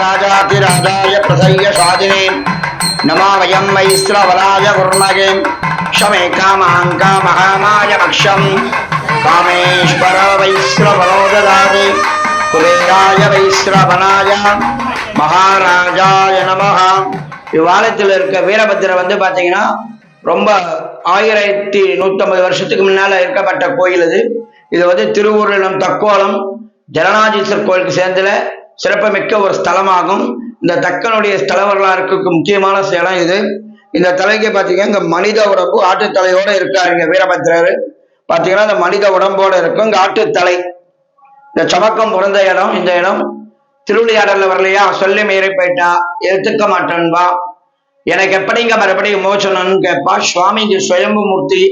राजातिराजाय प्रसह्य स्वादिने नमा वयं वैश्रवणाय कुर्महे क्षमे कामाङ्का महामाय मक्षं कामेश्वर वैश्रवणो ददाति कुबेराय वैश्रवणाय महाराजाय नमः। இவ்வாலயத்தில் இருக்க வீரபத்திரர் வந்து பாத்தீங்கன்னா ரொம்ப 1150 வருஷத்துக்கு முன்னால இருக்கப்பட்ட கோயில் இது. இது வந்து திருவூரிலும் தக்கோலம் ஜலநாதீஸ்வரர் கோயிலுக்கு சேர்ந்துல சிறப்புமிக்க ஒரு ஸ்தலமாகும். இந்த தக்கனுடைய ஸ்தல வரலாறுக்கு முக்கியமான ஸ்தலம் இது. இந்த தலைக்கு பாத்தீங்கன்னா இங்க மனித உடம்பு ஆட்டுத்தலையோட இருக்காரு. இங்க வீரபத்திரர் பாத்தீங்கன்னா இந்த மனித உடம்போட இருக்கும். இங்க ஆட்டுத்தலை, இந்த சமக்கம் பிறந்த இடம். இந்த இடம் திருவிளையாடல வரலையா, சொல்லி மீறி போயிட்டா எடுத்துக்க மாட்டேன்பா, எனக்கு எப்படிங்க மறுபடியும் மோசனம்னு கேட்பா. சுவாமி இங்க சுயம்பு மூர்த்தி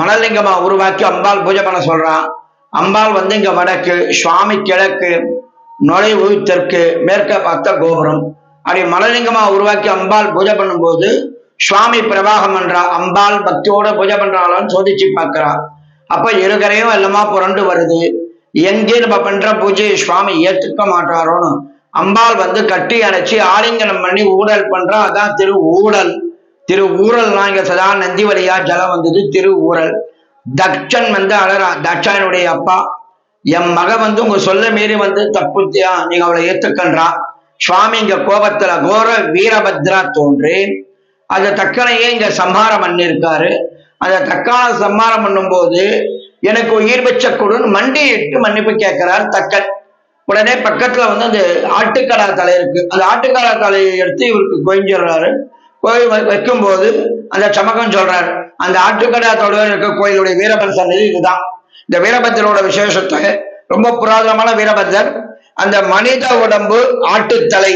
மணலிங்கமா உருவாக்கி அம்பாள் பூஜை பண்ண சொல்றான். அம்பாள் வந்து இங்க வடக்கு, சுவாமி கிழக்கு, நுழைவு தெற்கு, மேற்க பார்த்த கோபுரம். அப்படி மணலிங்கமா உருவாக்கி அம்பாள் பூஜை பண்ணும்போது சுவாமி பிரவாகம் பண்றா. அம்பாள் பக்தியோட பூஜை பண்றாளான்னு சோதிச்சு பார்க்கிறா. அப்ப இருகரையும் எல்லாமா புரண்டு வருது. எங்கே நம்ம பண்ற பூஜையை சுவாமி ஏற்றுக்க மாட்டாரோன்னு அம்பாள் வந்து கட்டி அணைச்சி ஆலிங்கனம் பண்ணி ஊழல் பண்றா. அதான் திரு ஊழல். திரு ஊழல்னா இங்க சதா நந்தி வழியா ஜலம் வந்தது, திரு ஊழல். தட்சன் வந்து அழறா, தட்சனுடைய அப்பா, என் மக வந்து உங்க சொல்ல மீறி வந்து தப்புத்தியா, நீங்க அவளை ஏத்துக்கன்றா. சுவாமி இங்க கோபத்துல கோர வீரபத்ரா தோன்றி அந்த தக்கனையே இங்க சம்ஹாரம் பண்ணிருக்காரு. அந்த தக்கான சம்ஹாரம் பண்ணும் போது எனக்கு உயிர் பெற்ற கொடுன்னு மண்டியிட்டு மன்னிப்பு கேட்கிறார் தக்கன். உடனே பக்கத்துல வந்து அந்த ஆட்டுக்கடா தலை இருக்கு. அந்த ஆட்டுக்கடா தலையை எடுத்து இவருக்கு கோயிஞ்சிடுறாரு. கோயில் வைக்கும் போது அந்த சமக்கம் சொல்றாரு, அந்த ஆட்டுக்கடா தலைவர் இருக்க கோயிலுடைய வீரபத்ர சன்னதி இதுதான். இந்த வீரபத்ரோட விசேஷத்தை ரொம்ப புராதனமான வீரபத்ரர். அந்த மனித உடம்பு ஆட்டுத்தலை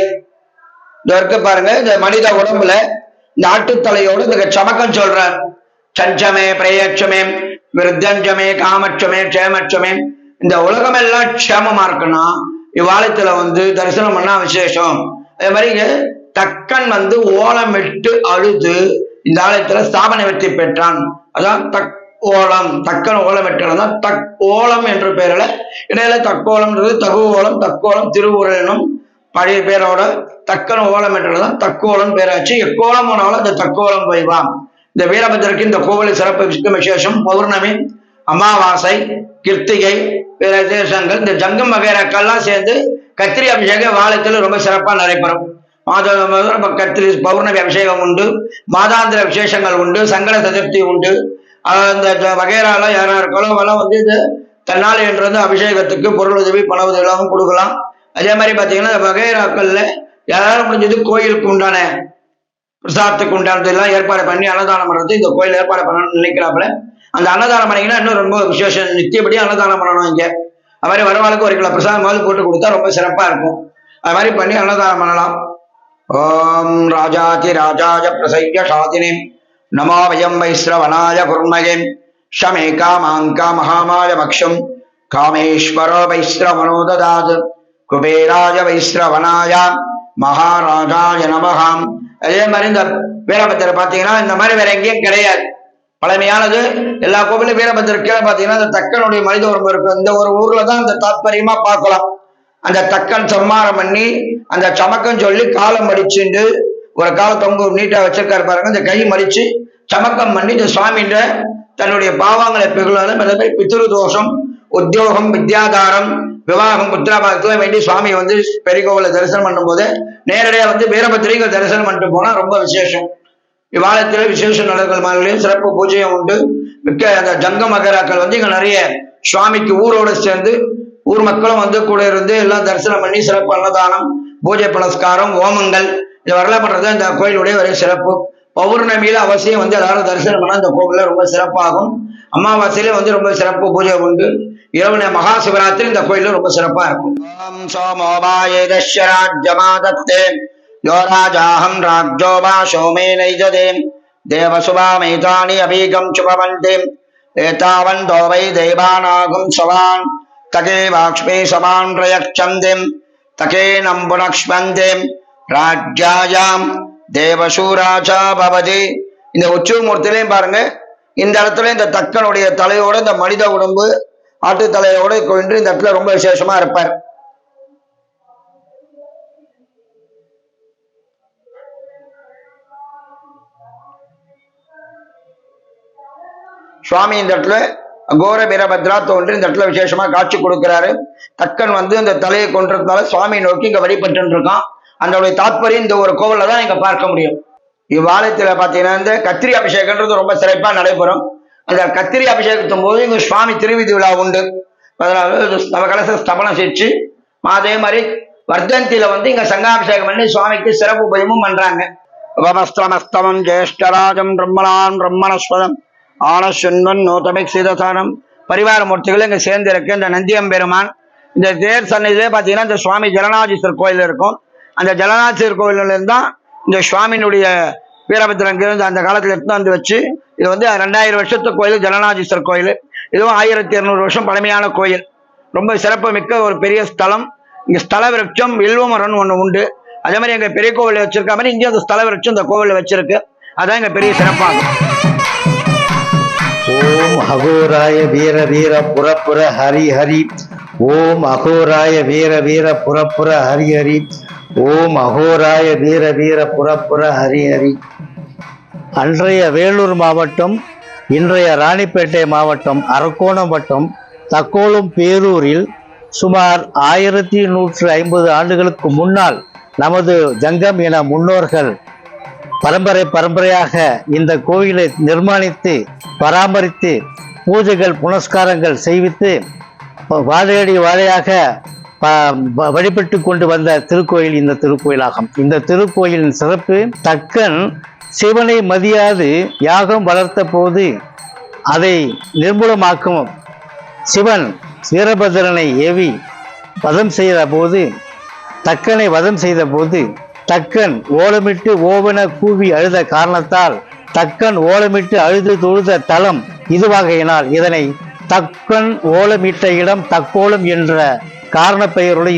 இருக்கு பாருங்க. இந்த மனித உடம்புல இந்த ஆட்டுத்தலையோடு இந்த சமக்கம் சொல்றார், சஞ்சமே பிரயட்சமே விருத்தஞ்சமே காமட்சமே க்ஷேமட்சமே, இந்த உலகம் எல்லாம் க்ஷேமமா இருக்குன்னா இவ்வாலயத்துல வந்து தரிசனம் பண்ணா விசேஷம். அதே மாதிரி தக்கன் வந்து ஓலமிட்டு அழுது இந்த ஆலயத்துல ஸ்தாபனை வெற்றி பெற்றான். அதான் தக் ஓலம், தக்கன் ஓலமிட்டான் தக் ஓலம் என்ற பெயரில் இடையில தக்கோலம்ன்றது தகு ஓலம், தக்கோலம் திருவுரனும் பழைய பேரோட தக்கன் ஓலமிட்டதான் தக்கோலம் பேராச்சு. எக்கோலம் போனாலும் அந்த தக்கோலம் போய்வான். இந்த வீரபத்திரருக்கு இந்த கோவிலில் சிறப்பு விசேஷம் பௌர்ணமி, அமாவாசை, கிருத்திகை, பிற விசேஷங்கள். இந்த ஜங்கம் வகைராக்கள்லாம் சேர்ந்து கத்திரி அபிஷேகம் வாலயத்தில் ரொம்ப சிறப்பாக நடைபெறும். மாத கத்திரி பௌர்ணமி அபிஷேகம் உண்டு, மாதாந்திர விசேஷங்கள் உண்டு, சங்கட சதுர்த்தி உண்டு. இந்த வகைரால யாரா இருக்காலும் அவெல்லாம் வந்து இது தன்னால் என்று அபிஷேகத்துக்கு பொருள் உதவி பண உதவியெல்லாம் கொடுக்கலாம். அதே மாதிரி பார்த்தீங்கன்னா இந்த வகைராக்கள்ல யாராலும் முடிஞ்சது கோயிலுக்கு உண்டான பிரசாதத்துக்கு உண்டானது எல்லாம் ஏற்பாடு பண்ணி அன்னதானம் பண்றது இந்த கோயில் ஏற்பாடு பண்ணணும்னு நினைக்கிறாப்புல. அந்த அன்னதானம் பண்ணீங்கன்னா இன்னும் ரொம்ப விசேஷம். நித்தியப்படி அன்னதானம் பண்ணணும். இங்க அது மாதிரி வரவாளுக்கு 1 கிலோ பிரசாதமாவது போட்டு கொடுத்தா ரொம்ப சிறப்பா இருக்கும். அது மாதிரி பண்ணி அன்னதானம் பண்ணலாம். ஓம் ராஜாதி ராஜாய பிரசய்ய சாதினே நமோ வயம் வைஸ்ரவணாய குர்மகே ஷமே காமாங்கா மகாமாய மக்ஷம் காமேஸ்வரோ வைஸ்ரவணோ ததாத் குபேராய வைஸ்ரவணாய மகாராஜாய நமகாம். அதே மாதிரி இந்த வீரபத்திரர் பார்த்தீங்கன்னா இந்த மாதிரி வேற எங்கேயும் கிடையாது. பழமையானது எல்லா கோவிலும் வீரபத்திரர் கீழே பார்த்தீங்கன்னா இந்த தக்கனுடைய மனித உடம்பு இருக்கும். இந்த ஒரு ஊர்ல தான் இந்த தாத்பரியமா பார்க்கலாம். அந்த தக்கன் சம்மாரம் பண்ணி அந்த சமக்கம் சொல்லி காலம் மடிச்சுண்டு ஒரு காலம் தொங்கு நீட்டா வச்சிருக்காரு பாருங்க. இந்த கை மடிச்சு சமக்கம் பண்ணி இந்த சுவாமின்ற தன்னுடைய பாவங்களை பிறகு பித்ரு தோஷம், உத்தியோகம், வித்யாதாரம், விவாகம், புத்திராபாகத்துல வேண்டி சுவாமி வந்து பெரியகோவில தரிசனம் பண்ணும் போது நேரடியா வந்து வீரபத்திரிகை தரிசனம் பண்ணிட்டு போனா ரொம்ப விசேஷம். இவ்வாலயத்துல விசேஷ நடக்கல் சிறப்பு பூஜையும் உண்டு. மிக்க அந்த ஜங்க மகராக்கள் வந்து இங்க நிறைய சுவாமிக்கு ஊரோடு சேர்ந்து ஊர் மக்களும் வந்து கூட இருந்து எல்லாம் தரிசனம் பண்ணி சிறப்பு அன்னதானம், பூஜை புனஸ்காரம், ஓமங்கள் இது வரல பண்றது இந்த கோயிலுடைய ஒரு சிறப்பு. பௌர்ணமியில அவசியம் வந்து எல்லாரும் தரிசனம் பண்ணா இந்த கோவில்ல ரொம்ப சிறப்பாகும். அமாவாசையில வந்து ரொம்ப சிறப்பு பூஜை உண்டு. இரவு மகா சிவராத்திரி இந்த கோயில ரொம்ப சிறப்பா இருக்கும். ஓம் சோமோபாயேதஸ்யராஜ்யமாதத்தே யோ ராஜாஹம் ராஜ்யோ வா சோமே நைஜதே தேவசுபாமேதானி அபீகம் சுபவந்தே ஏதாவந்தோ வை தேவானாகும் சவான் தகே வாக்ஷ்மீ சமான் பிரயக்ஷந்தே தகே நம்புனக்ஷ்மந்தே ராஜ்யாயாம் தேவசூராஜா பவதி. இந்த உச்சமூர்த்திலையும் பாருங்க, இந்த இடத்துல இந்த தக்கனுடைய தலையோட இந்த மனித உடம்பு ஆட்டு தலையோட கொண்டு இந்த இடத்துல ரொம்ப விசேஷமா இருப்பார். சுவாமி இந்த இடத்துல அகோர வீரபத்ரா தோன்றி இந்த இடத்துல விசேஷமா காட்சி கொடுக்கிறாரு. தக்கன் வந்து இந்த தலையை கொன்றதுனால சுவாமியை நோக்கி இங்க வழிபட்டு இருக்கான். அதோடைய தாற்பயம் இந்த ஒரு கோவில்ல தான் இங்க பார்க்க முடியும். இவ்வாலயத்துல பாத்தீங்கன்னா இந்த கத்திரி அபிஷேகம்ன்றது ரொம்ப சிறப்பா நடைபெறும். அந்த கத்திரி அபிஷேகத்தும் போது இங்க சுவாமி திருவிதி விழா உண்டு. நவகலச ஸ்தபனம் செஞ்சு அதே மாதிரி வர்தந்தியில வந்து இங்க சங்காபிஷேகம் பண்ணி சுவாமிக்கு சிறப்பு உபயமும் பண்றாங்க. உபமஸ்தமஸ்தமம் ஜேஷ்டராஜம் பிரம்மணான் பிரம்மணஸ்வதம் ஆனசுன்வன் நூதமிக்ஷிதசானம் பரிவார மூர்த்திகள் இங்க சேர்ந்து இருக்கு. இந்த நந்தியம்பெருமான் இந்த தேர் சன்னதியிலே பாத்தீங்கன்னா இந்த சுவாமி ஜலநாதீஸ்வரர் கோயில் இருக்கும். அந்த ஜலநாதீஸ்வரர் கோயில்ல இருந்தான் இந்த சுவாமியினுடைய வீரபத்திரன் அந்த காலத்துல எடுத்து வந்து வச்சு இது வந்து 2000 வருஷத்து கோயில் ஜலநாதீஸ்வரர் கோயில். இதுவும் 1200 வருஷம் பழமையான கோயில். ரொம்ப சிறப்பு மிக்க ஒரு பெரிய ஸ்தலம். இங்க ஸ்தல விருட்சம் வில்வமரன் ஒண்ணு உண்டு. அதே மாதிரி எங்க பெரிய கோவில் வச்சிருக்க மாதிரி இங்கே அந்த ஸ்தல விருட்சம் இந்த கோவில் வச்சிருக்கு. அதான் இங்க பெரிய சிறப்பாகும். ஓம் அகோராய வீர வீர புறப்புற ஹரி ஹரி. ஓம் அகோராய வீர வீர புறப்புற ஹரி ஹரி. ஓம் அகோராய வீர வீர புறப்புற ஹரி ஹரி. அன்றைய வேலூர் மாவட்டம், இன்றைய ராணிப்பேட்டை மாவட்டம், அரக்கோணம் வட்டம், தக்கோலம் பேரூரில் சுமார் 1150 ஆண்டுகளுக்கு முன்னால் நமது ஜங்கம் என முன்னோர்கள் பரம்பரையாக இந்த கோயிலை நிர்மாணித்து பராமரித்து பூஜைகள் புனஸ்காரங்கள் செய்வித்து வாழையடி வாழையாக வழிபட்டு கொண்டு வந்த திருக்கோயில் இந்த திருக்கோயிலாகும். இந்த திருக்கோயிலின் சிறப்பு, தக்கன் சிவனை மதியாது யாகம் வளர்த்த போது அதை நிர்மூலமாக்கும் சிவன் வீரபத்திரனை ஏவி வதம் செய்த போது, தக்கனை வதம் செய்த போது தக்கன் ஓலமிட்டு ஓவன கூவி அழுத காரணத்தால் தக்கன் ஓலமிட்டு அழுது தொழுத தலம் இதுவாகையினால் இதனை தக்கன் ஓலமிட்ட இடம் தக்கோலம் என்ற காரண பெயருடைய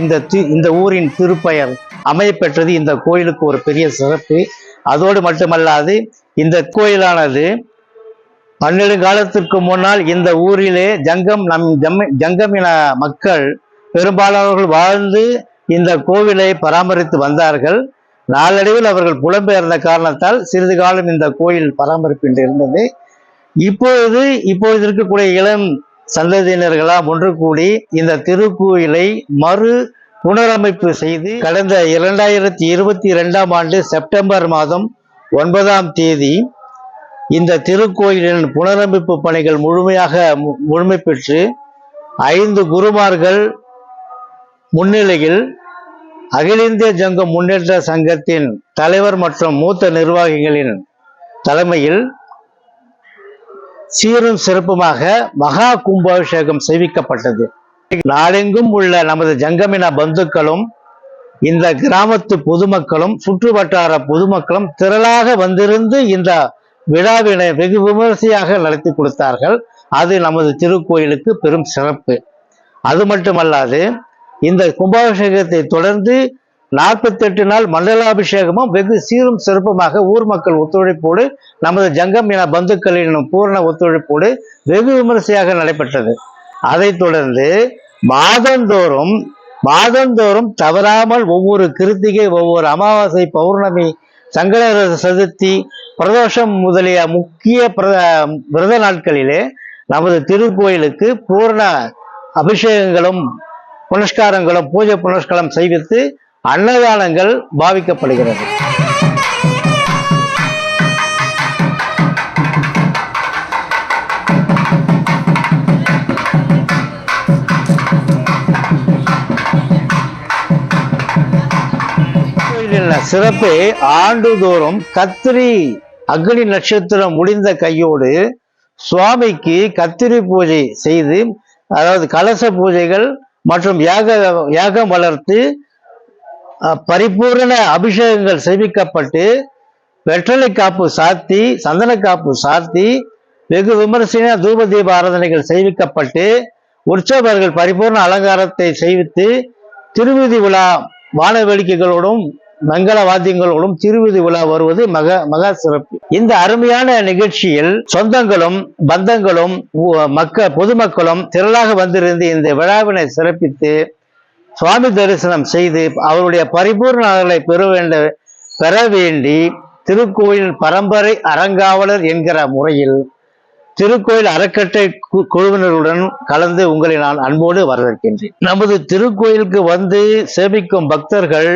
இந்த ஊரின் திருப்பெயர் அமையப்பெற்றது. இந்த கோயிலுக்கு ஒரு பெரிய சிறப்பு. அதோடு மட்டுமல்லாது இந்த கோயிலானது பன்னெடுங்காலத்திற்கு முன்னால் இந்த ஊரிலே ஜங்கமின மக்கள் பெரும்பாலானவர்கள் வாழ்ந்து இந்த கோவிலை பராமரித்து வந்தார்கள். நாளடைவில் அவர்கள் புலம்பெயர்ந்த காரணத்தால் சிறிது காலம் இந்த கோயில் பராமரிப்பின்றி இருந்தது. இப்பொழுது இருக்கக்கூடிய இளம் சந்ததியினர்களாம் ஒன்று கூடி இந்த திருக்கோயிலை மறு புனரமைப்பு செய்து கடந்த 2022ஆம் ஆண்டு செப்டம்பர் மாதம் 9ஆம் தேதி இந்த திருக்கோயிலின் புனரமைப்பு பணிகள் முழுமை பெற்று 5 குருமார்கள் முன்னிலையில் அகில இந்திய ஜங்கம் முன்னேற்ற சங்கத்தின் தலைவர் மற்றும் மூத்த நிர்வாகிகளின் தலைமையில் சீரும் சிறப்புமாக மகா கும்பாபிஷேகம் செய்விக்கப்பட்டது. நாடெங்கும் உள்ள நமது ஜங்கமின பந்துக்களும் இந்த கிராமத்து பொதுமக்களும் சுற்று வட்டார பொதுமக்களும் திரளாக வந்திருந்து இந்த விழாவினை வெகு விமரிசையாக நடத்தி கொடுத்தார்கள். அது நமது திருக்கோயிலுக்கு பெரும் சிறப்பு. அது மட்டுமல்லாது இந்த கும்பாபிஷேகத்தை தொடர்ந்து 48 நாள் மண்டலாபிஷேகமும் வெகு சீரும் சிறப்புமாக ஊர் மக்கள் ஒத்துழைப்போடு நமது ஜங்கம் என பந்துக்களின் பூர்ண ஒத்துழைப்போடு வெகு விமரிசையாக நடைபெற்றது. அதைத் தொடர்ந்து மாதந்தோறும் தவறாமல் ஒவ்வொரு கிருத்திகை, ஒவ்வொரு அமாவாசை, பௌர்ணமி, சங்கடகர சதுர்த்தி, பிரதோஷம் முதலிய முக்கிய விரத நாட்களிலே நமது திருக்கோயிலுக்கு பூர்ண அபிஷேகங்களும் புனஸ்காரங்களும் பூஜை புனஸ்காரம் செய்வித்து அன்னதானங்கள் பாவிக்கப்படுகிறது. சிறப்பு, ஆண்டுதோறும் கத்திரி அக்னி நட்சத்திரம் முடிந்த கையோடு சுவாமிக்கு கத்திரி பூஜை செய்து, அதாவது கலச பூஜைகள் மற்றும் யாகம் வளர்த்து பரிபூர்ண அபிஷேகங்கள் செய்விக்கப்பட்டு வெற்றலை காப்பு சாத்தி சந்தன காப்பு சாத்தி வெகு விமர்சன தூப தீப ஆராதனைகள் செய்விக்கப்பட்டு உற்சவர்கள் பரிபூர்ண அலங்காரத்தை செய்வித்து திருவிதி விழா வான வேடிக்கைகளோடும் மங்கள வாத்தியங்களோடும் திருவிதி விழா வருவது மகா சிறப்பு. இந்த அருமையான நிகழ்ச்சியில் சொந்தங்களும் பந்தங்களும் பொதுமக்களும் திரளாக வந்திருந்து இந்த விழாவினை சிறப்பித்து சுவாமி தரிசனம் செய்து அவருடைய பரிபூர்ண நலனை பெற வேண்டி திருக்கோயில் பரம்பரை அறங்காவலர் என்கிற முறையில் திருக்கோயில் அறக்கட்டளை குழுவினருடன் கலந்து உங்களை நான் அன்போடு வரவேற்கின்றேன். நமது திருக்கோயிலுக்கு வந்து சேவிக்கும் பக்தர்கள்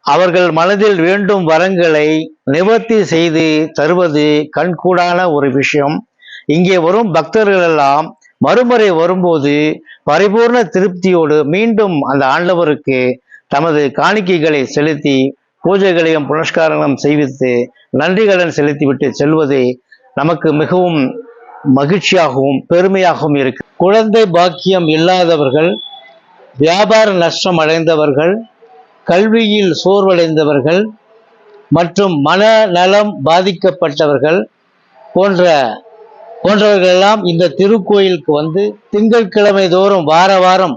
அவர்கள் மனதில் வேண்டும் வரங்களை நிவர்த்தி செய்து தருவது கண்கூடான ஒரு விஷயம். இங்கே வரும் பக்தர்கள் எல்லாம் மறுமுறை வரும்போது பரிபூர்ண திருப்தியோடு மீண்டும் அந்த ஆண்டவருக்கு தமது காணிக்கைகளை செலுத்தி பூஜைகளையும் புனஸ்காரங்களும் செய்வித்து நன்றிகளுடன் செலுத்திவிட்டு செல்வது நமக்கு மிகவும் மகிழ்ச்சியாகவும் பெருமையாகவும் இருக்கு. குழந்தை பாக்கியம் இல்லாதவர்கள், வியாபார நஷ்டம் அடைந்தவர்கள், கல்வியில் சோர்வடைந்தவர்கள் மற்றும் மனநலம் பாதிக்கப்பட்டவர்கள் போன்றவர்களெல்லாம் இந்த திருக்கோயிலுக்கு வந்து திங்கட்கிழமை தோறும் வாரம்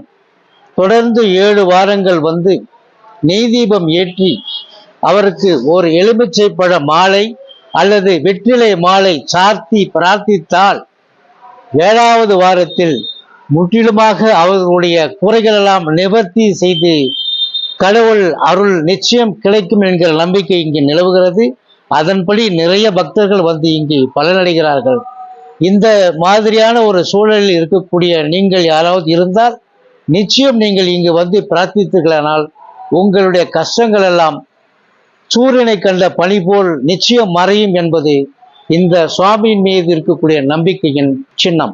தொடர்ந்து 7 வாரங்கள் வந்து நெய் தீபம் ஏற்றி அவருக்கு ஒரு எலுமிச்சை பழ மாலை அல்லது வெற்றிலை மாலை சார்த்தி பிரார்த்தித்தால் 7வது வாரத்தில் முற்றிலுமாக அவர்களுடைய குறைகளெல்லாம் நிவர்த்தி செய்து கடவுள் அருள் நிச்சயம் கிடைக்கும் என்கிற நம்பிக்கை இங்கு நிலவுகிறது. அதன்படி நிறைய பக்தர்கள் வந்து இங்கு பலனடைகிறார்கள். இந்த மாதிரியான ஒரு சூழலில் இருக்கக்கூடிய நீங்கள் யாராவது இருந்தால் நிச்சயம் நீங்கள் இங்கு வந்து பிரார்த்தித்தீர்களானால் உங்களுடைய கஷ்டங்கள் எல்லாம் சூரியனை கண்ட பனி போல் நிச்சயம் மறையும் என்பது இந்த சுவாமியின் மீது இருக்கக்கூடிய நம்பிக்கையின் சின்னம்.